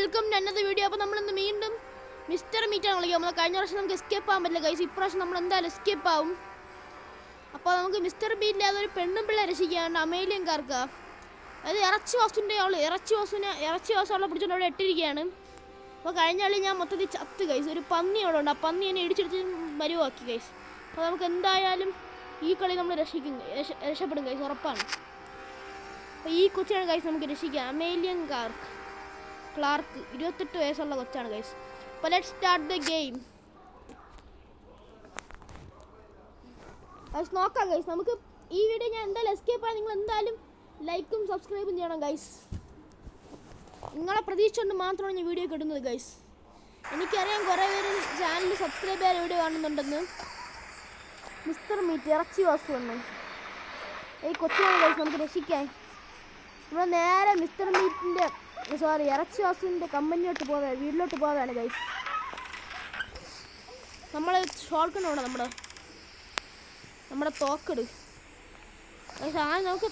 Welcome to another video. അപ്പോൾ നമ്മൾ ഇന്ന് വീണ്ടും മിസ്റ്റർ മീറ്റാണ് കളിക്കുക. നമ്മൾ കഴിഞ്ഞ വർഷം നമുക്ക് എസ്കേപ്പ് ആകാൻ പറ്റില്ല ഗൈസ്. ഇപ്രാവശ്യം നമ്മൾ എന്തായാലും എസ്കേപ്പ് ആവും. അപ്പോൾ നമുക്ക് മിസ്റ്റർ മീറ്റിൻ്റെ അതൊരു പെണ്ണും പിള്ളേ രക്ഷിക്കാണ്ട് അമേലിയൻകാർക്ക് അത് ഇറച്ചി വാസുവിൻ്റെ ഇറച്ചി വാസു അവളെ പിടിച്ചുകൊണ്ട് അവിടെ ഇട്ടിരിക്കുകയാണ്. അപ്പോൾ കഴിഞ്ഞ കളി ഞാൻ മൊത്തത്തിൽ ചത്ത് ഗൈസ്. ഒരു പന്നി അവിടെ ഉണ്ട്. ആ പന്നി എന്നെ ഇടിച്ചിടിച്ച് മരുവാക്കി ഗൈസ്. അപ്പോൾ നമുക്ക് എന്തായാലും ഈ കളി നമ്മൾ രക്ഷപ്പെടും ഗൈസ്, ഉറപ്പാണ്. അപ്പോൾ ഈ കൊച്ചാണ് ഗൈസ് നമുക്ക് രക്ഷിക്കുക. അമേലിയൻ ക്ലാർക്ക് 28 വയസ്സുള്ള കൊച്ചാണ് ഗൈസ്. അപ്പോൾ let's start the game guys. നോക്കാം ഗൈസ്. നമുക്ക് ഈ വീഡിയോ ഞാൻ എന്തായാലും എസ്കേപ്പ് ആയി നിങ്ങൾ എന്തായാലും ലൈക്കും സബ്സ്ക്രൈബും ചെയ്യണം ഗൈസ്. നിങ്ങളെ പ്രതീക്ഷ കൊണ്ട് മാത്രമാണ് ഞാൻ വീഡിയോ കിട്ടുന്നത് ഗൈസ്. എനിക്കറിയാം കുറേ പേര് ചാനൽ സബ്സ്ക്രൈബ് ചെയ്യാൻ വീഡിയോ കാണുന്നുണ്ടെന്ന്. മിസ്റ്റർ മീറ്റ് ഇറച്ചി വാസു വന്നു. ഈ കൊച്ചാണ് ഗൈസ് നമുക്ക് രക്ഷിക്കാൻ. നമ്മൾ നേരെ മിസ്റ്റർ മീറ്റിൻ്റെ ഇറച്ചി വാസുവിൻ്റെ കമ്പനിയോട്ട് പോകാൻ വീട്ടിലോട്ട് പോകാനാണ് ഗൈസ്. നമ്മൾ ഷോൾക്കൺ വേണം നമ്മുടെ തോക്കെട് ഗൈസ്. നമുക്ക്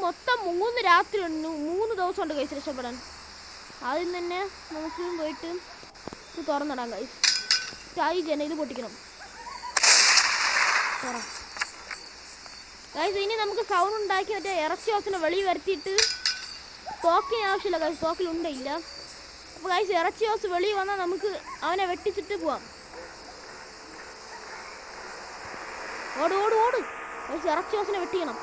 മൊത്തം 3 രാത്രി ഉണ്ട്, 3 ദിവസമുണ്ട് ഗൈസ് രക്ഷപ്പെടാൻ. ആദ്യം തന്നെ നമുക്ക് പോയിട്ട് ഇത് തുറന്നിടാം ഗൈസ്. ഇത് പൊട്ടിക്കണം ഗൈസ്. ഇനി നമുക്ക് സൗണ്ട് ഉണ്ടാക്കി മറ്റേ ഇറച്ചി വാസിനെ വെളിയിൽ വരുത്തിയിട്ട് തോക്കിന് ആവശ്യമില്ല ഗൈസ്, തോക്കിലുണ്ടില്ല. അപ്പോൾ ഗൈസ് ഇറച്ചി വാസ് വെളിയിൽ വന്നാൽ നമുക്ക് അവനെ വെട്ടിച്ചിട്ട് പോവാം. ഓട് ഗൈസ്. ഇറച്ചി വാസിനെ വെട്ടിക്കണം.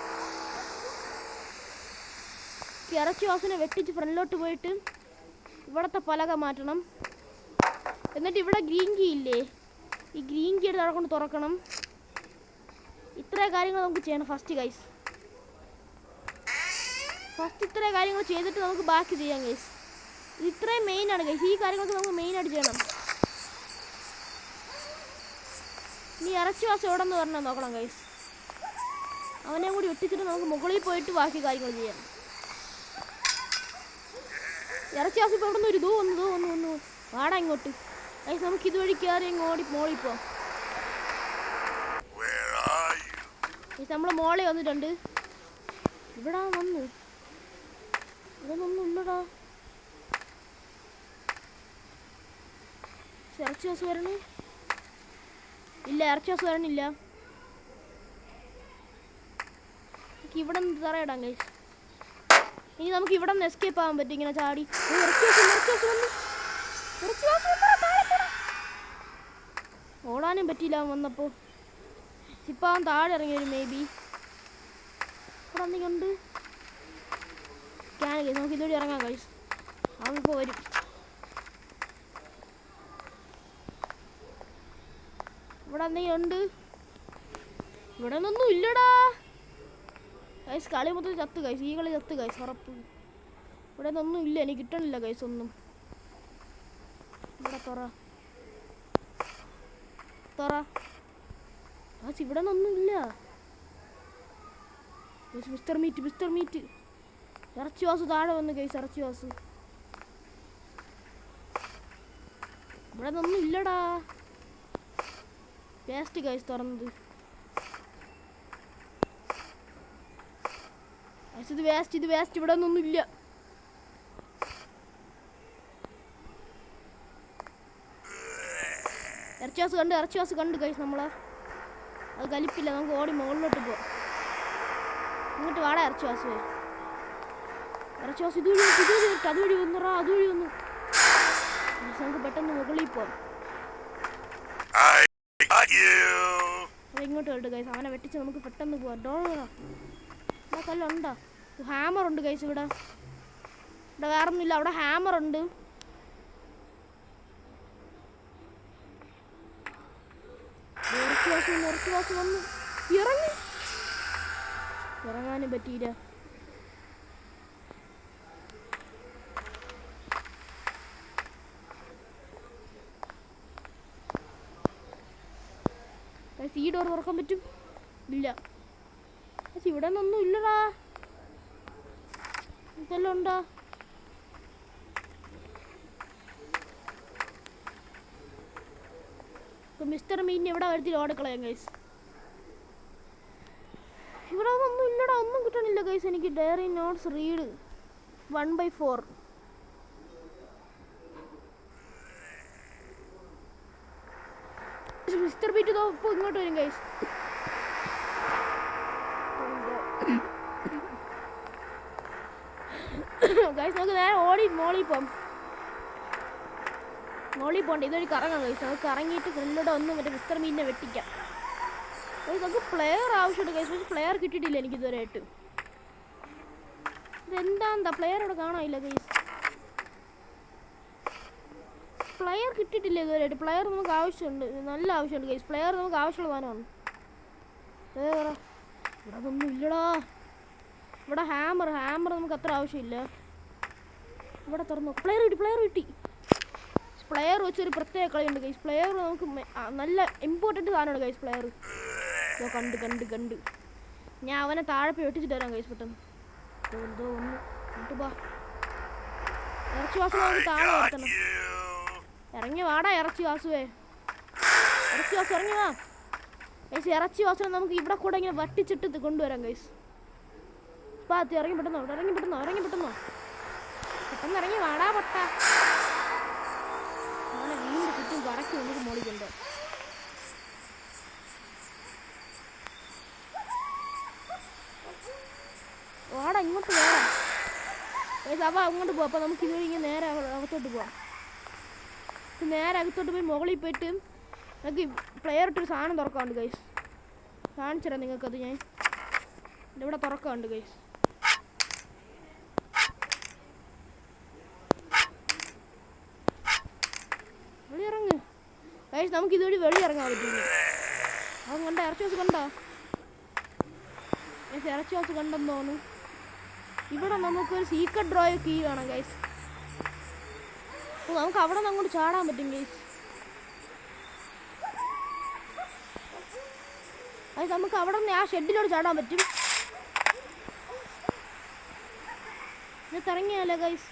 ഇറച്ചി വാസിനെ വെട്ടിച്ച് ഫ്രണ്ടിലോട്ട് പോയിട്ട് ഇവിടുത്തെ പലക മാറ്റണം. എന്നിട്ട് ഇവിടെ ഗ്രീൻ കീ ഇല്ലേ, ഈ ഗ്രീൻ കീ എടുത്ത് അവിടെ കൊണ്ട് തുറക്കണം. ഇത്രയും കാര്യങ്ങൾ നമുക്ക് ചെയ്യണം ഫസ്റ്റ് ഗൈസ്. ഇത്രയും കാര്യങ്ങൾ ചെയ്തിട്ട് നമുക്ക് ബാക്കി ചെയ്യാം ഗൈസ്. ഇത്രയും മെയിനാണ് ഗൈസ്. ഈ കാര്യങ്ങളൊക്കെ നമുക്ക് മെയിനായിട്ട് ചെയ്യണം. ഇനി ഇറച്ചി വാസം എവിടെ നിന്ന് പറഞ്ഞാൽ നോക്കണം ഗൈസ്. അവനെ കൂടി വെട്ടിച്ചിട്ട് നമുക്ക് മുകളിൽ പോയിട്ട് ബാക്കി കാര്യങ്ങൾ ചെയ്യാം. ഇറച്ചി വാസം ഇപ്പോൾ ഇവിടെ നിന്ന് വന്നു വാടാ ഇങ്ങോട്ട് ഗൈസ്. നമുക്ക് ഇതുവഴി കയറി മോളിൽ പോവാം. നമ്മൾ മോളെ വന്നിട്ടുണ്ട്. ഇവിടെ വന്നു ഇതൊന്നും ഇല്ലടാ. ഇറച്ചി വാസ് വരണേ ഇല്ല, ഇറച്ചി വാസ് വരണില്ല. ഇവിടെ നിന്ന് തറയിടാം ഗൈസ്. ഇനി നമുക്ക് ഇവിടെ നിന്ന് എസ്കേപ്പ് ആകാൻ പറ്റും ഇങ്ങനെ ചാടി. ഓടാനും പറ്റിയില്ല വന്നപ്പോൾ. ഇപ്പം അവൻ താഴെ ഇറങ്ങി വരും മേ ബി. ഇവിടെ എന്തെങ്കിലും ഉണ്ട് ക്യാൻ ഗൈസ്. നമുക്ക് ഇതുവഴി ഇറങ്ങാം ഗൈസ്. അവനിപ്പോൾ വരും. ഇവിടെ എന്തെങ്കിലും ഉണ്ട്. ഇവിടെ ഒന്നും ഇല്ലടാ ഗൈസ്. കളി മൊത്തം ചത്ത് ഗൈസ്. ഈ കളി ചത്ത് ഗൈസ്, ഉറപ്പ്. ഇവിടെ ഒന്നും ഇല്ല, എനിക്ക് കിട്ടണില്ല ഗൈസ് ഒന്നും. ഇവിടെ തുറ ഗൈസ്. ഇവിടെ ഒന്നും ഇല്ല. മിസ്റ്റർ മീറ്റ് ഇറച്ചി വാസു താഴെ വന്നു ഗൈസ്. ഇറച്ചി വാസു ഇവിടെ ഒന്നും ഇല്ലടാ. വേസ്റ്റ് ഗൈസ് തുറന്നത്. ഇത് വേസ്റ്റ് ഇവിടെ ഒന്നും ഇല്ല. ഇറച്ചി വാസ് കണ്ട് ഗൈസ്. നമ്മളെ അത് കലിപ്പില്ല. നമുക്ക് ഓടി മുകളിലോട്ട് പോവാം. ഇങ്ങോട്ട് വാടാ ഇറച്ചി വാസ് അതുവഴി വന്നു. നമുക്ക് പെട്ടെന്ന് മുകളിൽ പോവാം. ഇങ്ങോട്ട് വരട്ടെ ഗൈസ്. അവനെ വെട്ടിച്ച് നമുക്ക് പെട്ടെന്ന് പോവാം. കല്ലുണ്ടോ? ഹാമർ ഉണ്ട് ഗൈസ്. ഇവിടെ വേറെ ഒന്നുമില്ല. അവിടെ ഹാമർ ഉണ്ട്. ഇറച്ചി വന്നു ഇറങ്ങാനും പറ്റിയില്ല. ഈ ഡോർ തുറക്കാൻ പറ്റും ഇല്ല. ഇവിടെ ഒന്നും ഇല്ലടാ. ഇതെല്ലാം ഉണ്ടോ? മിസ്റ്റർ മീൻ ഇവിടെ വരുത്തി ഓടക്കളയാം ഗൈസ്. ഇവിടെ ഒന്നും ഇല്ലടാ. ഒന്നും കിട്ടണില്ല ഗൈസ്. എനിക്ക് diary notes read 1/4. Mister Beat ഇപ്പോൾ ഇങ്ങോട്ട് വരും ഗൈസ്. ഗൈസ് നമുക്ക് നേരെ മോളിൽ പോകണ്ട. ഇതൊരു കറങ്ങാം ഗൈസ്. നമുക്ക് കറങ്ങിയിട്ട് ഫ്രണ്ടിലൂടെ ഒന്ന് മറ്റേ മിസ്റ്റർ ബീറ്റിനെ വെട്ടിക്കാം ഗൈസ്. നമുക്ക് പ്ലെയർ ആവശ്യമുണ്ട് ഗൈസ്. പക്ഷെ പ്ലെയർ കിട്ടിയിട്ടില്ല എനിക്ക് ഇതുവരെയായിട്ട്. ഇതെന്താ പ്ലെയർ ഇവിടെ കാണാനില്ല ഗൈസ്. പ്ലെയർ കിട്ടിയിട്ടില്ല ഇതുവരെയായിട്ട്. പ്ലെയർ നമുക്ക് ആവശ്യമുണ്ട്, നല്ല ആവശ്യമുണ്ട് ഗൈസ്. പ്ലെയർ നമുക്ക് ആവശ്യമുള്ള സാധനമാണ്. ഇവിടെ അതൊന്നും ഇല്ലടാ. ഇവിടെ ഹാമർ നമുക്ക് അത്ര ആവശ്യമില്ല. ഇവിടെ തുറന്നു. പ്ലെയർ കിട്ടി. പ്ലെയർ വെച്ചൊരു പ്രത്യേക കളിയുണ്ട് ഗൈസ്. പ്ലെയർ നമുക്ക് നല്ല ഇമ്പോർട്ടൻറ്റ് സാധനമാണ് ഗൈസ്. പ്ലെയർ കണ്ട് ഞാൻ അവനെ താഴെ പോയി വെട്ടിച്ചിട്ട് വരാം ഗൈസ്. പെട്ടെന്ന് ഒന്ന് വാ. ഇറച്ചി വാസു നമുക്ക് താഴെ നിർത്തണം. ഇറങ്ങി വാടാ ഇറച്ചി വാസുവേ. ഇറങ്ങി വാ ഗൈസ്. ഇറച്ചി വാസുവിനെ നമുക്ക് ഇവിടെ കൂടെ ഇങ്ങനെ വട്ടിച്ചിട്ട് കൊണ്ടുവരാം ഗൈസ്. പാത്തി ഇറങ്ങി പെട്ടെന്നോ. പെട്ടെന്ന് ഇറങ്ങി വാടാ പൊട്ട. അങ്ങനെ വീണ്ടും ചുറ്റും കറക്കി നമുക്ക് മോളിക്കുണ്ട്. വാടാ ഇങ്ങോട്ട് വേണം ഗൈസ്. അപ്പോൾ അങ്ങോട്ട് പോവാം. അപ്പോൾ നമുക്ക് ഇതുവരെ ഇങ്ങനെ നേരെ അകത്തോട്ട് പോവാം. നേരെ അകത്തോട്ട് പോയി മുകളിൽ പോയിട്ട് നമുക്ക് പ്ലെയർ ഇട്ടൊരു സാധനം തുറക്കാറുണ്ട് ഗൈസ്. കാണിച്ചുതരാം നിങ്ങൾക്കത്. ഞാൻ ഇവിടെ തുറക്കാറുണ്ട് ഗൈസ്. വെളിയിറങ്ങ് ഗൈസ്. നമുക്ക് ഇതുവഴി വെളിയിറങ്ങാൻ പറ്റില്ല. അത് കണ്ട ഇറച്ചി ഹൗസ് കണ്ടോ ഗൈസ്? ഇറച്ചി ഹൗസ് കണ്ടെന്ന് തോന്നുന്നു. ഇവിടെ നമുക്കൊരു സീക്രട്ട് ഡ്രോയർ കീ കാണാം ഗൈസ്. അപ്പോൾ നമുക്ക് അവിടെ നിന്ന് അങ്ങോട്ട് ചാടാൻ പറ്റും ഗൈസ്. അത് നമുക്ക് അവിടെ നിന്ന് ആ ഷെഡിലോട്ട് ചാടാൻ പറ്റും. ഇത് ഇറങ്ങിയാലോ ഗൈസ്.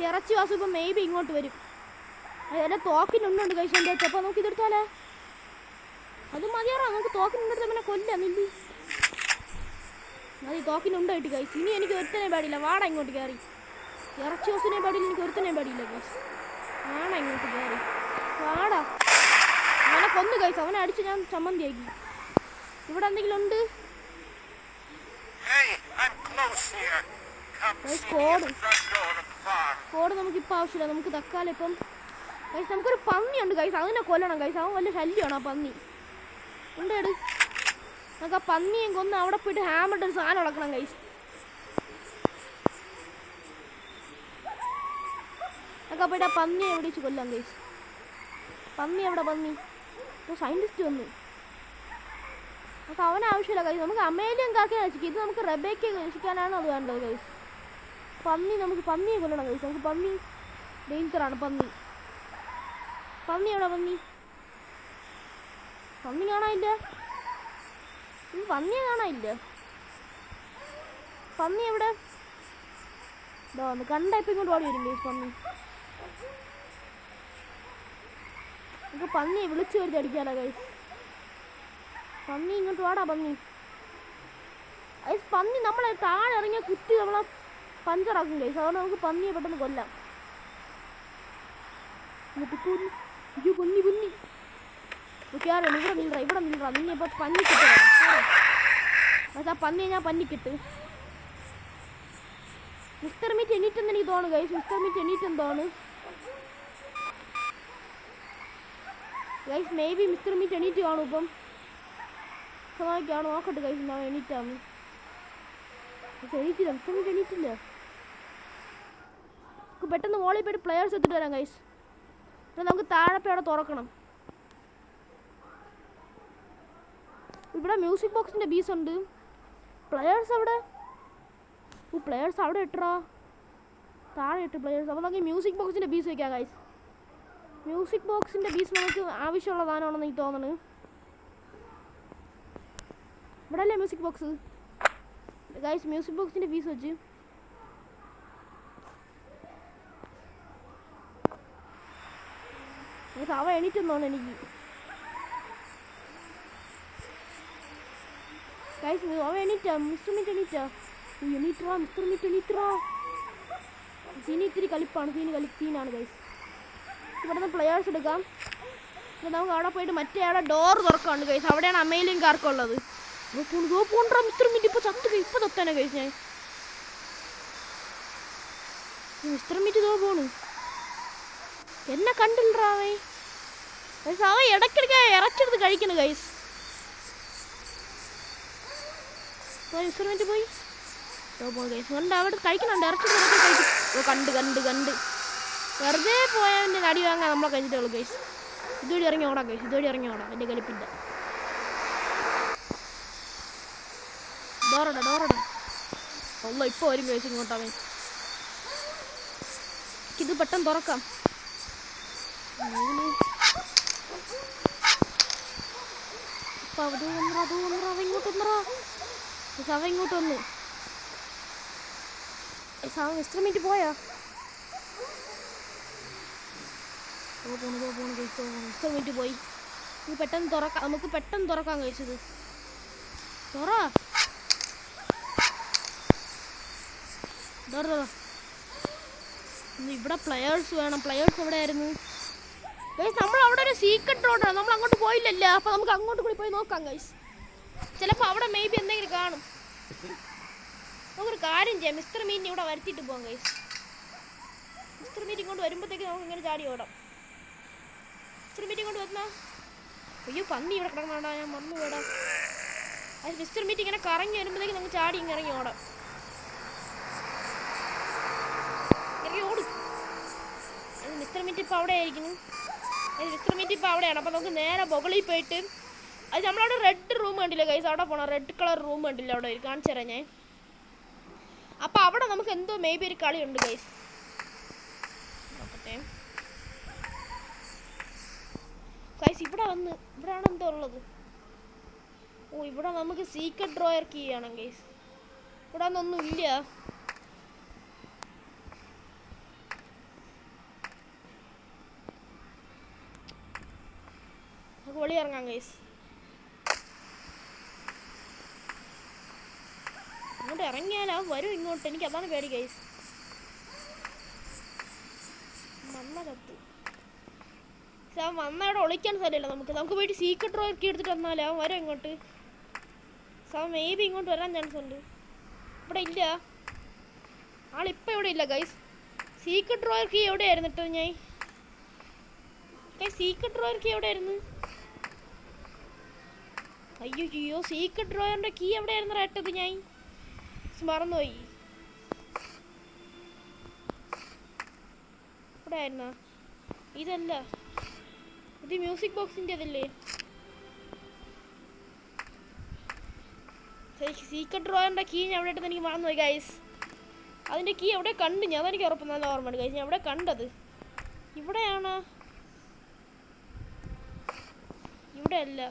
ഇറച്ചി വാസു ഇപ്പം മെയ്ബി ഇങ്ങോട്ട് വരും. അതെല്ലാം തോക്കിനുണ്ടുണ്ട് ഗൈസ് എൻ്റെ അടുത്ത്. അപ്പോൾ നമുക്ക് ഇതെടുത്താലേ. അത് മതിയാറോ? നമുക്ക് തോക്കിനുണ്ടെടുത്ത് പിന്നെ കൊല്ലാന്നില്ലേ. മതി, തോക്കിനുണ്ടായിട്ട് ഗൈസ്. ഇനി എനിക്ക് ഒരുത്തനെ പാടില്ല. വാടാ ഇങ്ങോട്ട് കയറി. ഇറച്ചി വാസുവിനെ പാടില്ല, എനിക്ക് ഒരുത്തനെ പാടില്ല ഗൈസ്. വാടാ ഇങ്ങോട്ട് കയറി. വാടാ. അവനെ കൊന്നു ഗൈസ്. അവനെ അടിച്ച് ഞാൻ ചമ്മന്തിയാക്കി. ഇവിടെ എന്തെങ്കിലും ഉണ്ട്? കോഡ് നമുക്കിപ്പോൾ ആവശ്യമില്ല. നമുക്ക് തക്കാലം ഇപ്പം ഗൈസ് നമുക്കൊരു പന്നിയുണ്ട് ഗൈസ്. അതിനെ കൊല്ലണം ഗൈസ്. അവൻ വലിയ ശല്യമാണ് ആ പന്നി. ഉണ്ടേട്. നമുക്ക് ആ പന്നിയും കൊന്ന് അവിടെ പോയിട്ട് ഹാമറിട്ട് ഒരു സാധനം ഇളക്കണം ഗൈസ്. നമുക്ക് പോയിട്ട് ആ പന്നിയെ എവിടെ വെച്ച് കൊല്ലാം ഗൈസ്. പന്നി എവിടെ? പന്നി സയൻറ്റിസ്റ്റ് വന്നു. നമുക്ക് അവനാവശ്യമില്ല ഗൈസ്. നമുക്ക് അമേലിയൻ കാക്കയെ രക്ഷിക്കും. ഇത് നമുക്ക് റെബേക്കയെ രക്ഷിക്കാനാണ് അത് വേണ്ടത് ഗൈസ്. നമുക്ക് പന്നിയെ കൊല്ലണം ഗൈസ്. നമുക്ക് പന്നി ഡേഞ്ചറാണ്. പന്നി എവിടെ? പന്നി കാണാനില്ല. പന്നിയെ കാണാനില്ല. പന്നി എവിടെ? ഇതാന്ന് കണ്ട ഇപ്പം ഇങ്ങോട്ട് ഓടി വരും ഗൈസ്. നമുക്ക് പന്നിയെ വിളിച്ചു വരുത്തി അടിക്കാലോ ഗൈസ്. പന്നി ഇങ്ങോട്ട് വാടാ. പന്നി നമ്മളെ താഴെ ഇറങ്ങിയ കുത്തി നമ്മളെ പഞ്ചറാക്കും ഗൈസ്. അതുകൊണ്ട് നമുക്ക് പന്നിയെ പെട്ടെന്ന് കൊല്ലാം. പന്നി ഇവിടെ നിൽക്കാം. നിന്നെ ഇപ്പോൾ പന്നിക്കിട്ട് ആ പന്നിയെ ഞാൻ പന്നിക്കിട്ട്. മിസ്റ്റർ മീറ്റ് എണീറ്റെന്ന് എനിക്ക് തോന്നുന്നു ഗൈസ്. മിസ്റ്റർ മീറ്റ് എണീറ്റെന്ന് തോന്നുന്നു guys. May be mister meet എണീറ്റ് കാണും ഇപ്പം. നോക്കട്ടെ ഗൈസ്. ഞാൻ എണീറ്റാന്ന്. എണീറ്റില്ല. Mister meet എണീറ്റില്ല. നമുക്ക് പെട്ടെന്ന് മോളിൽ പോയിട്ട് പ്ലെയേഴ്സ് എത്തിട്ട് വരാം ഗൈസ്. നമുക്ക് താഴെ അവിടെ തുറക്കണം. ഇവിടെ മ്യൂസിക് ബോക്സിൻ്റെ ബീസ് ഉണ്ട്. പ്ലെയേഴ്സ് അവിടെ ഇട്ടാ താഴെ ഇട്ട് പ്ലെയേഴ്സ്. അപ്പോൾ നമുക്ക് മ്യൂസിക് ബോക്സിൻ്റെ ബീസ് വയ്ക്കാം ഗൈസ്. മ്യൂസിക് ബോക്സിൻ്റെ ബീസ് നമുക്ക് ആവശ്യമുള്ള സാധനമാണെന്ന് എനിക്ക് തോന്നുന്നു. ഇവിടെ അല്ലേ മ്യൂസിക് ബോക്സ് ഗൈസ്. മ്യൂസിക് ബോക്സിൻ്റെ ബീസ് വെച്ച് അവ എണീറ്റെന്ന് തോന്നുന്നു എനിക്ക് ഗൈസ്. അവ എണീറ്റാ. മിസ്റ്റർ മീറ്റ് എണീറ്റാ. മിസ്റ്റർ മീറ്റ് എണീറ്റാ. സീനി ഇത്തിരി കളിപ്പാണ്, സീനാണ് ഗൈസ്. ഇവിടെ നിന്ന് പ്ലെയേഴ്സ് എടുക്കാം. പിന്നെ നമുക്ക് അവിടെ പോയിട്ട് മറ്റേ അവിടെ ഡോർ തുറക്കാണ്ട് ഗൈസ്. അവിടെയാണ് അമേലിയും കാർക്കുള്ളത്. മിസ്റ്റർ മീറ്റ് ഇപ്പോൾ ഇപ്പോൾ തൊത്താനെ ഗൈസ്. ഞാൻ മിസ്റ്റർ മീറ്റ് ഇതോ പോണ്. എന്നെ കണ്ടില്ലറാവേ ഗൈസ്. അവൻ ഇടയ്ക്കിടയ്ക്ക് ഇറച്ചെടുത്ത് കഴിക്കുന്നു ഗൈസ്. മിസ്റ്റർ മീറ്റ് പോയി ഗൈസ്. കണ്ട് അവിടെ കഴിക്കുന്നുണ്ട്, ഇറച്ചെടുത്ത് കഴിക്കും. കണ്ട് വെറുതെ പോയവൻ്റെ അടി വാങ്ങാൻ നമ്മളെ കഴിഞ്ഞിട്ടുള്ളൂ ഗൈസ്. ഇതുവഴി ഇറങ്ങി ഓടാം ഗൈസ്, എൻ്റെ കളിപ്പില്ല. ഡോറടാ അല്ല ഇപ്പോൾ വരും ഗൈസ് ഇങ്ങോട്ടാവേ. ഇത് പെട്ടെന്ന് തുറക്കാം. ഇങ്ങോട്ട് വന്നു. മിസ്റ്റർ മീറ്റ് പോയാ? മിസ്റ്റർ മീറ്റ് പോയി. ഇത് പെട്ടെന്ന് തുറക്കാം, നമുക്ക് പെട്ടെന്ന് തുറക്കാൻ കഴിച്ചത്. ഇവിടെ പ്ലെയേഴ്സ് വേണം. പ്ലെയേഴ്സ് എവിടെയായിരുന്നു ഗൈസ്? നമ്മൾ അവിടെ ഒരു സീക്രട്ട് റോഡാണ്, നമ്മൾ അങ്ങോട്ട് പോയില്ലല്ലോ. അപ്പോൾ നമുക്ക് അങ്ങോട്ട് കൂടി പോയി നോക്കാം ഗൈസ്. ചിലപ്പോൾ അവിടെ മേ ബി എന്തെങ്കിലും കാണും. നമുക്കൊരു കാര്യം ചെയ്യാം, മിസ്റ്റർ മീറ്റിനെ ഇവിടെ വരുത്തിയിട്ട് പോകാം ഗൈസ്. മിസ്റ്റർ മീറ്റ് ഇങ്ങോട്ട് വരുമ്പോഴത്തേക്ക് നമുക്ക് ഇങ്ങനെ ചാടി ഓടാം. മിസ്റ്റർ മീറ്റ് ഇങ്ങോട്ട് വന്നാ അയ്യോ പന്നി ഇവിടെ കിടക്കണോടാ, ഞാൻ വന്നു വിടാം. അത് മിസ്റ്റർ മീറ്റ് ഇങ്ങനെ കറങ്ങി വരുമ്പോഴത്തേക്ക് നമുക്ക് ചാടി ഇറങ്ങി ഓടാം. ഓടും. മിസ്റ്റർ മീറ്റ് ഇപ്പോൾ അവിടെ ആയിരിക്കുന്നു. മിസ്റ്റർ മീറ്റ് ഇപ്പോൾ അവിടെയാണ്. അപ്പോൾ നമുക്ക് നേരെ മുകളിൽ പോയിട്ട് അത് നമ്മളവിടെ റെഡ് റൂം കണ്ടില്ല ഗൈസ്, അവിടെ പോകണം. റെഡ് കളർ റൂം കണ്ടില്ല, അവിടെ കാണിച്ചു തരാം ഞാൻ. അപ്പോൾ അവിടെ നമുക്ക് എന്തോ മേ ബി ഒരു കളിയുണ്ട് ഗൈസ്. നോക്കട്ടെ ഗൈസ്. ഇവിടെയാണ് എന്തോ ഉള്ളത്. ഇവിടെ നമുക്ക് സീക്രട്ട് ഡ്രോയർ കീ ആണ് ഗൈസ്. ഇവിടെ ഒന്നും ഇല്ല. നമുക്ക് വെളി ഇറങ്ങാം ഗൈസ്. അങ്ങോട്ട് ഇറങ്ങിയാൽ വരും ഇങ്ങോട്ട്. എനിക്ക് അതാണ് പേടി ഗൈസ്. വന്ന അവിടെ ഒളിക്കാൻ സ്ഥലമില്ല നമുക്ക് പോയിട്ട് സീക്രട്ട് ഡ്രോയർ കീ എടുത്തിട്ട് വന്നാലോ വരും ഇങ്ങോട്ട്. മേ ബി ഇങ്ങോട്ട് വരാൻ ചാൻസ് ഉണ്ട്. ഇവിടെ ഇല്ല ആളിപ്പോൾ ഇവിടെ ഇല്ല ഗൈസ്. സീക്രട്ട് ഡ്രോയർ കീ എവിടെയായിരുന്നു ഇട്ടത് ഞാൻ? സീക്രട്ട് ഡ്രോയർ കീ എവിടെയായിരുന്നു? അയ്യോ സീക്രട്ട് ഡ്രോയറിൻ്റെ കീ എവിടെയായിരുന്നു ഇട്ടത്? ഞാൻ മറന്നുപോയി. ഇവിടെ ആയിരുന്നാ? ഇതല്ല, ഇത് മ്യൂസിക് ബോക്സിൻ്റെ അതല്ലേ? സീക്രട്ട് ഡ്രോയറിൻ്റെ കീ ഞാൻ എവിടെ ഇട്ടെന്ന് എനിക്ക് മറന്നുപോയി ഗൈസ്. അതിൻ്റെ കീ എവിടെ കണ്ടു ഞാൻ? അതെനിക്ക് ഉറപ്പ് നല്ല ഓർമ്മയുണ്ട് ഗൈസ്. ഞാൻ എവിടെ കണ്ടത്? ഇവിടെയാണോ? ഇവിടെ അല്ല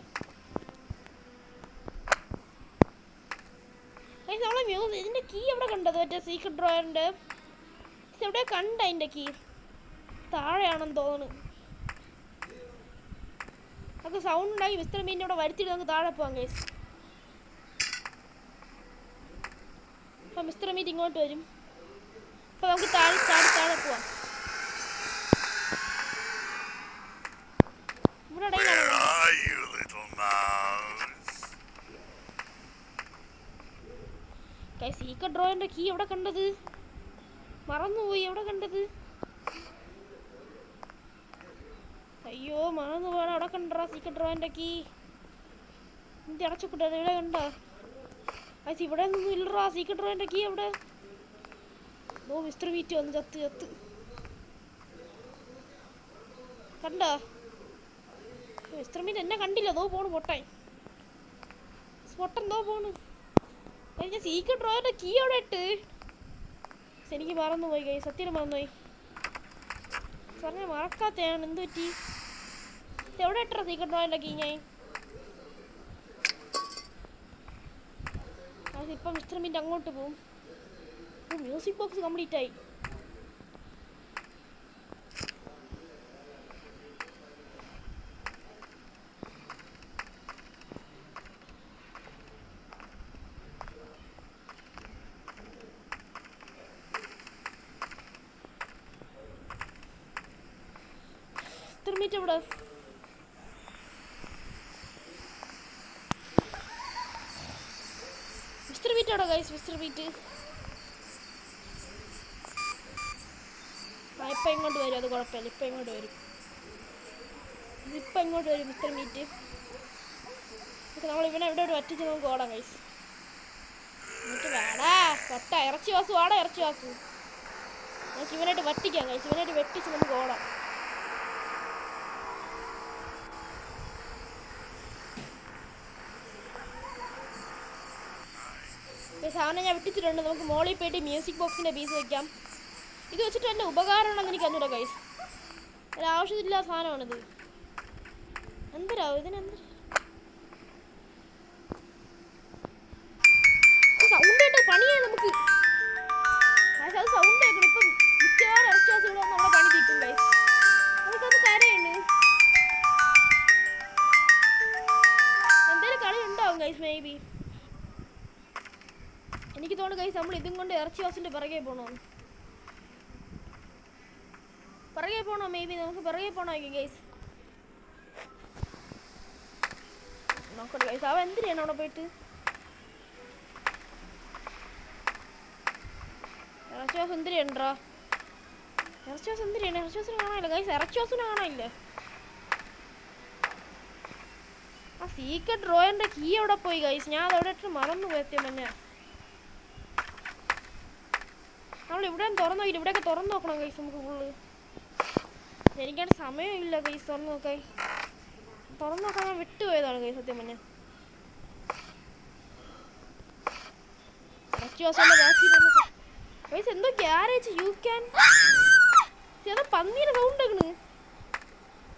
ഗൈസ്. നമ്മളെ ഇതിൻ്റെ കീ എവിടെ കണ്ടത്? മറ്റേ സീക്രട്ട് ഡ്രോയറിൻ്റെ എവിടെ കണ്ട? അതിൻ്റെ കീ താഴെയാണെന്ന് തോന്നുന്നു. നമുക്ക് സൗണ്ട് ഉണ്ടാക്കി മിസ്റ്റർ മീനിനെ ഇവിടെ വരുത്തിയിട്ട് നമുക്ക് താഴെ പോകാം ഗൈസ്. അപ്പോൾ മിസ്റ്റർ മീറ്റ് ഇങ്ങോട്ട് വരും. അപ്പോൾ നമുക്ക് താഴെ പോവാം. ഇവിടെ സീക്രട്ട് ഡ്രോയറിൻ്റെ കീ എവിടെ കണ്ടത്? മറന്നുപോയി. എവിടെ കണ്ടത്? അയ്യോ മറന്നു പോകണം. അവിടെ കണ്ടാ സീക്രട്ട് ഡ്രോയറിൻ്റെ കീ? എന്ത് അടച്ചക്കൂട്ടാ? ഇവിടെ കണ്ടോ? അത് ഇവിടെ ഒന്നും ഇല്ലറാ സീക്രട്ട് ഡ്രോയറിൻ്റെ കീ എവിടെ? മിസ്റ്റർ മീറ്റ് വന്ന് ചത്ത് കണ്ടോ? മിസ്റ്റർ മീറ്റ് എന്നെ കണ്ടില്ല. പോണു പൊട്ടാൻ. പൊട്ടെന്തോ പോണ്. ഞാൻ സീക്രട്ട് ഡ്രോയറിൻ്റെ കീ അവിടെ ഇട്ട് എനിക്ക് മറന്നുപോയി കൈ. സത്യം മറന്നുപോയി. പറഞ്ഞ മറക്കാത്തയാണ്. എന്ത് പറ്റി? എവിടെ ഇട്ടാ സീക്രട്ട് ഡ്രോയറിൻ്റെ കീ ഞാൻ? അതിപ്പോൾ മിസ്റ്റർ മീറ്റ് അങ്ങോട്ട് പോവും. മ്യൂസിക് ബോക്സ് കംപ്ലീറ്റ് ആയി. മീറ്റ് ഇവിടെ. മിസ്റ്റർ മീറ്റ് എവിടെ ഗൈസ്? മിസ്റ്റർ മീറ്റ് ഇപ്പം ഇങ്ങോട്ട് വരും. അത് കുഴപ്പമില്ല, ഇപ്പം ഇങ്ങോട്ട് വരും. ഇതിപ്പം ഇങ്ങോട്ട് വരും മിസ്റ്റർ മീറ്റ്. നമ്മൾ ഇവിടെ എവിടെ ഒറ്റച്ച് നമുക്ക് ഓടാം ഗൈസ്. എന്നിട്ട് വേടാ വട്ട ഇറച്ചി വാസു, വാടാ ഇറച്ചി വാസു. നമുക്ക് ഇവനായിട്ട് വറ്റിക്കാം ഗൈസ്. ഇവനായിട്ട് വെട്ടിച്ച് നമുക്ക് ഓടാം. സാധനം ഞാൻ വിട്ടിച്ചിട്ടുണ്ട്. നമുക്ക് മോളിൽ പോയിട്ട് മ്യൂസിക് ബോക്സിൻ്റെ പീസ് വയ്ക്കാം. ഇത് വെച്ചിട്ട് എൻ്റെ ഉപകാരമാണെന്ന് എനിക്ക് അറിഞ്ഞൂടാ ഗൈസ്. ഒരാവശ്യമില്ലാത്ത സാധനമാണിത്. എന്തരാവും ഇതിനെന്താ സൗണ്ട് കേട്ടോ? പണിയാണ് നമുക്ക്. അത് സൗണ്ട് കേൾക്കണം. ഇപ്പം മിക്കവാറും ഇറച്ചിവാസം ഇവിടെ നമ്മളെ പണി തീറ്റും ഗൈസ്. നമുക്കത് കരയാണ്. എന്തേലും കളി ഉണ്ടാവും ഗൈസ്. മേ ബി എനിക്ക് തോന്നുന്നു ഗൈസ് നമ്മൾ ഇതും കൊണ്ട് ഇറച്ചിവാസിൻ്റെ പിറകെ പോകണോ? മേ ബി നമുക്ക് പിറകെ പോകണമായിരിക്കും ഗൈസ്. നോക്കട്ടെ ഗൈസ്. അവൻ എന്തിനാണ് അവിടെ പോയിട്ട്? ഇറച്ചിവാസം എന്തിനാ? ഇറച്ചിവാസം എന്തിനാണ്? ഇറച്ചിവാസിനെ കാണാനില്ല ഗൈസ്. ഇറച്ചിവാസിനെ കാണാനില്ല. ആ സീക്രട്ട് ഡ്രോയറിൻ്റെ കീ എവിടെ പോയി ഗൈസ്? ഞാൻ അതവിടെ ഇട്ട് മറന്നു പോയത്തേ മുന്നേ. നമ്മൾ ഇവിടെ തുറന്നു നോക്കില്ല. ഇവിടെയൊക്കെ തുറന്നു നോക്കണം ഗൈസ് നമുക്ക് ഫുള്ള്. എനിക്കവിടെ സമയമില്ല ഗൈസ് തുറന്നു നോക്കാൻ. തുറന്നു നോക്കാൻ ഞാൻ വിട്ടുപോയതാണ് ഗൈസ് സത്യം മുന്നേ. ഗൈസ് എന്തോ ഗ്യാരേജ് യു ക്യാൻ. അതോ പന്നീരെ സൗണ്ട് ആക്കണ്.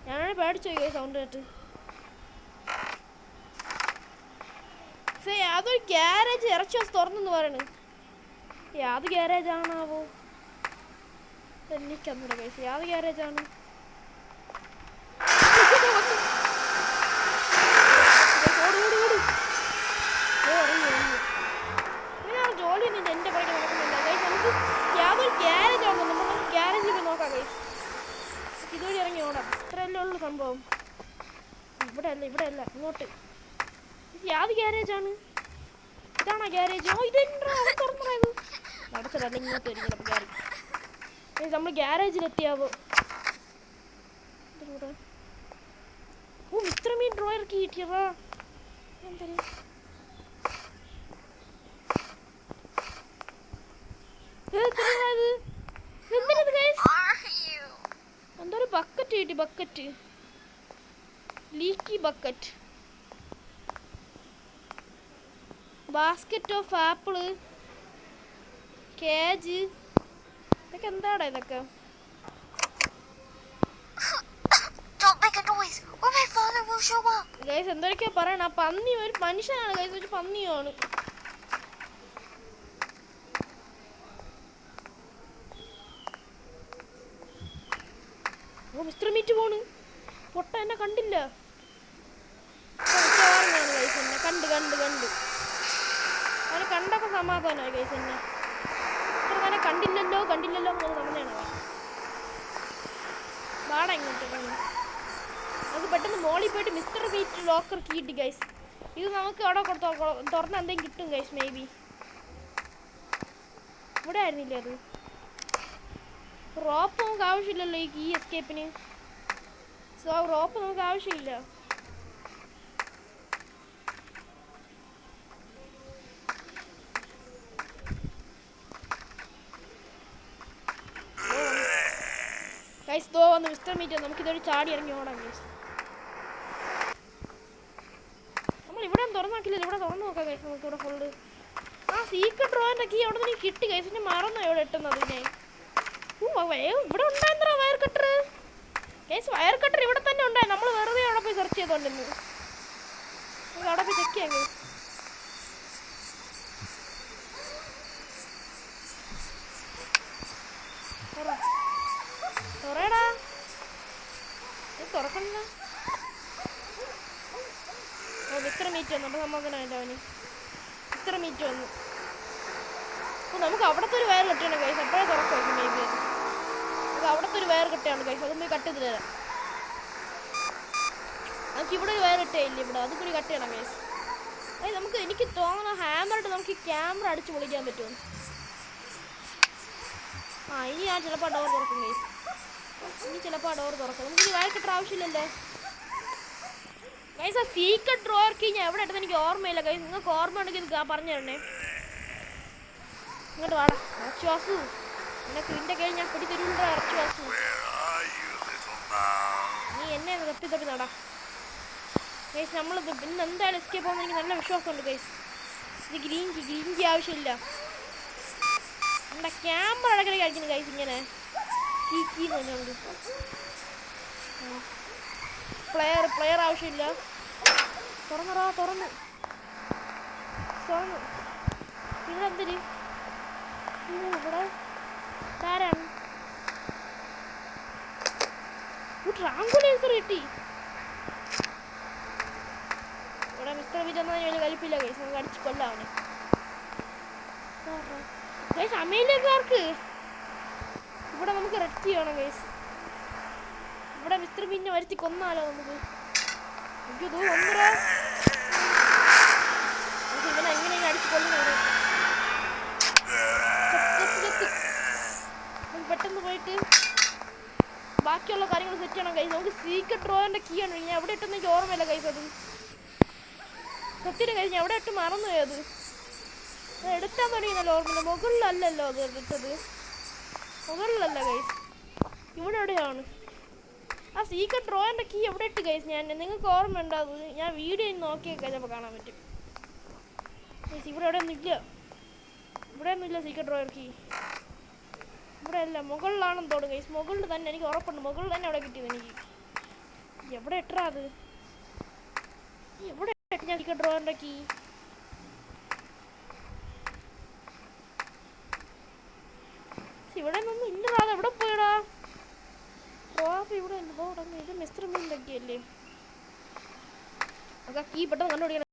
ഞാനാണ് പേടിച്ചു പോയി സൗണ്ട് കേട്ട്. അതൊരു ഗ്യാരേജ് ഇറച്ചിവാസ് തുറന്നെന്ന് പറയണ്. യാത് ഗ്യാരേജ് ആണാവോ? എനിക്കന്നൂടെ ഗൈസ് യാത് ഗ്യാരേജ് ആണ്. ഇങ്ങനെയാണ് ജോലിയൊന്നും എൻ്റെ പുറകെ നടക്കുന്നില്ല ഗൈസ്. നമുക്ക് യാതൊരു ഗ്യാരേജ് ആണോ? നമ്മൾ ഗ്യാരേജിൽ പോയി നോക്കാം ഗൈസ്. ഇതുവഴി ഇറങ്ങി ഓടാം. ഇത്രയല്ലേ ഉള്ളു സംഭവം. ഇവിടെ അല്ല ഇങ്ങോട്ട്. യാത് ഗ്യാരേജ് ആണ്? ഇതാണോ ഗ്യാരേജ്? ഓ ഇതെന്താ തുറന്നത്? നടച്ചതല്ല ഇങ്ങോട്ട് വരും ചിലപ്പോൾ ഗ്യാരേജ്. നമ്മൾ ഗ്യാരേജിലെത്തിയാവോ? ഓ മിസ്റ്റർ മീൻ ഡ്രോയർ കീ കിട്ടിയതാ. എന്തോ ഒരു ബക്കറ്റ് കിട്ടി. Bucket leaky bucket. Basket of apple cage. ഇതൊക്കെ എന്താടാ ഇതൊക്കെ? ഗൈസ് എന്തൊക്കെയാ പറയണ? പന്നി ഒരു മനുഷ്യനാണ് ഗൈസ്, ഒരു പന്നിയാണ്. ഓ മിസ്റ്റർ മീറ്റ് പോണ്. പൊട്ട എന്നെ കണ്ടില്ല. ഗൈസ് എന്നെ കണ്ട് അവനെ കണ്ടപ്പോ സമാധാനമായി ഗൈസ്. എന്നെ ഇത്ര നേരം കണ്ടില്ലല്ലോ എന്ന് പറഞ്ഞാണ്. വാടാ ഇങ്ങോട്ട്. നമുക്ക് പെട്ടെന്ന് മോളിൽ പോയിട്ട് മിസ്റ്റർ മീറ്റ് ലോക്കർ കിട്ടി ഗൈസ്. ഇത് നമുക്ക് അവിടെ തുറന്ന് എന്തെങ്കിലും കിട്ടും ഗൈസ്. മേ ബി ഇവിടെ ആയിരുന്നില്ല അത്. റോപ്പ് നമുക്ക് ആവശ്യമില്ലല്ലോ ഈ എസ്കേപ്പിന്. സോ റോപ്പ് നമുക്ക് ആവശ്യമില്ല. ഗൈസ് ദോ വന്ന് മിസ്റ്റർ മീറ്റ്. നമുക്കിതൊരു ചാടി ഇറങ്ങി ഓടാം ഗൈസ്. നമ്മൾ ഇവിടെ തുറന്നാക്കില്ലല്ലോ. ഇവിടെ തുറന്നു നോക്കാം ഗൈസ്. നമുക്ക് ഇവിടെ ഫുള്ള് ആ സീക്രട്ട് ഡ്രോയിൻ്റെ കീ അവിടെ നിന്ന് കിട്ടി ഗൈസ്. പിന്നെ മറന്നോ എവിടെ ഇട്ടുന്നത് ഞാൻ. ഇവിടെ ഉണ്ടായിരുന്നോ wire cutter guys? Wire cutter ഇവിടെ തന്നെ ഉണ്ടായി. നമ്മൾ വെറുതെ അവിടെ പോയി സെർച്ച് ചെയ്തോണ്ടിരുന്നു. നമുക്ക് അവിടെ പോയി ചെക്ക് ചെയ്യാം ഗൈസ്. തുറയടാ. തുറക്കണ്ട. ഓ മിസ്റ്റർ മീറ്റ് വന്നു. അപ്പോൾ സമാധാനമായിട്ട് അവന് മിസ്റ്റർ മീറ്റ് വന്നു. അപ്പോൾ നമുക്ക് അവിടുത്തെ ഒരു വയർ കെട്ടിയാണ് ഗൈസ്. എപ്പോഴേ തുറക്കുമായിരിക്കും മേ ബി. നമുക്ക് അവിടുത്തെ ഒരു വയർ കെട്ടിയാണ് ഗൈസ്. അതും പോയി കട്ട് ചെയ്ത് തരാം. നമുക്ക് ഇവിടെ ഒരു വയർ ഇട്ടേ ഇല്ല ഇവിടെ, അതുകൂടി കട്ട് ചെയ്യണം ഗൈസ്. നമുക്ക് എനിക്ക് തോന്നുന്നു ഹാമറിട്ട് നമുക്ക് ഈ ക്യാമറ അടിച്ച് പൊളിക്കാൻ പറ്റുമോ. ഇനി ഞാൻ ചിലപ്പോൾ ഡോർ തുറക്കും ഗൈസ്. ഇനി ചിലപ്പോൾ ഡോർ തുറക്കും. നമുക്ക് ഇനി വയർ കിട്ടുന്ന ആവശ്യമില്ലല്ലേ ഗൈസ്. ആ സീക്രട്ട് ഡ്രോയർ കീ ഞാൻ എവിടെ ഇട്ടെന്ന് എനിക്ക് ഓർമ്മയില്ല ഗൈസ്. നിങ്ങൾക്ക് ഓർമ്മ ഉണ്ടെങ്കിൽ ഇത് പറഞ്ഞു തരണേ. ഇങ്ങോട്ട് വാടാ അച്ചുവാസു, നിനക്ക് ഇതിൻ്റെ കയ്യിൽ ഞാൻ പിടി തരുന്നുണ്ടോ അച്ചുവാസു. നീ എന്നെ തപ്പി നടാ ഗൈസ്. നമ്മളിത് പിന്നെ എന്തായാലും എസ്കേപ്പ് ആവുമെന്ന് എനിക്ക് നല്ല വിശ്വാസമുണ്ട് ഗൈസ്. ഇത് ഗ്രീൻ കീ ആവശ്യമില്ല. നമ്മുടെ ക്യാമറ ഇടയ്ക്കിടയ്ക്ക് കഴിക്കുന്നു ഗൈസ്. ഇങ്ങനെ കീന്ന് പറഞ്ഞുകൊണ്ട് പ്ലെയർ ആവശ്യമില്ല. തുറന്നു ഇവിടെ എന്തിന് ഇവിടെ ആരാണ് ട്രാങ്കുലേസർ കിട്ടി. ഇവിടെ മിസ്റ്റർ ബീറ്റ് ഒന്നും വലിയ കലിപ്പില്ല ഗൈസ്. നമുക്ക് അടിച്ച് കൊല്ലാവനെ ഗൈസ്. അമേലിയക്കാർക്ക് ഇവിടെ നമുക്ക് റെഡ് ചെയ്യണം ഗൈസ്. ഇവിടെ മിസ്റ്റർ ബീറ്റിനെ വരുത്തി കൊന്നാലോ നമുക്ക്. ഇവനെ എങ്ങനെയാണ് അടിച്ച് കൊല്ലുന്നത്. പെട്ടെന്ന് പോയിട്ട് ബാക്കിയുള്ള കാര്യങ്ങൾ സെറ്റ് ചെയ്യണം ഗൈസ്. നമുക്ക് സീക്രട്ട് ഡ്രോയറിന്റെ കീ ആണ്. ഞാൻ എവിടെ ഇട്ടെന്ന് എനിക്ക് ഓർമ്മയില്ല ഗൈസ്. അത് സത്യം ഗൈസ്, ഞാൻ എവിടെ ഇട്ട് മറന്നു പോയത്. എടുത്താൽ തുടങ്ങിയല്ലോ ഓർമ്മയില്ല. മുകളിലല്ലല്ലോ അത് ഇട്ടത്, മുകളിലല്ല ഗൈസ്, ഇവിടെ എവിടെയാണ് ആ സീക്രട്ട് ഡ്രോയറിന്റെ കീ എവിടെ ഇട്ട് ഗൈസ്. ഞാൻ നിങ്ങൾക്ക് ഓർമ്മ ഉണ്ടാവും. ഞാൻ വീഡിയോ നോക്കി കഴിഞ്ഞപ്പോൾ കാണാൻ പറ്റും ഗൈസ്. ഇവിടെ ഇവിടെ ഒന്നുമില്ല സീക്രട്ട് ഡ്രോയർ കീ. ഇവിടെ അല്ല, മുകളിലാണെന്ന് തോന്നുന്നു ഗൈസ്. മുകളിൽ തന്നെ എനിക്ക് ഉറപ്പുണ്ട്. മുകളിൽ തന്നെ അവിടെ കിട്ടിയത് എനിക്ക്. എവിടെ ഇട്ടാ അത്? എവിടെ ഇട്ട് ഞാൻ സീക്രട്ട് ഡ്രോയറിന്റെ കീ? ഇവിടെ ഒന്നും ഇല്ലടാ. അത് എവിടെ പോയടാ? റോപ്പ് ഇവിടെ ഇത് മിസ്റ്റർ മീനിൻ്റെ കീ അല്ലേ? അതൊക്കെ കീ പെട്ടെന്ന് കണ്ടുപിടിക്കണം.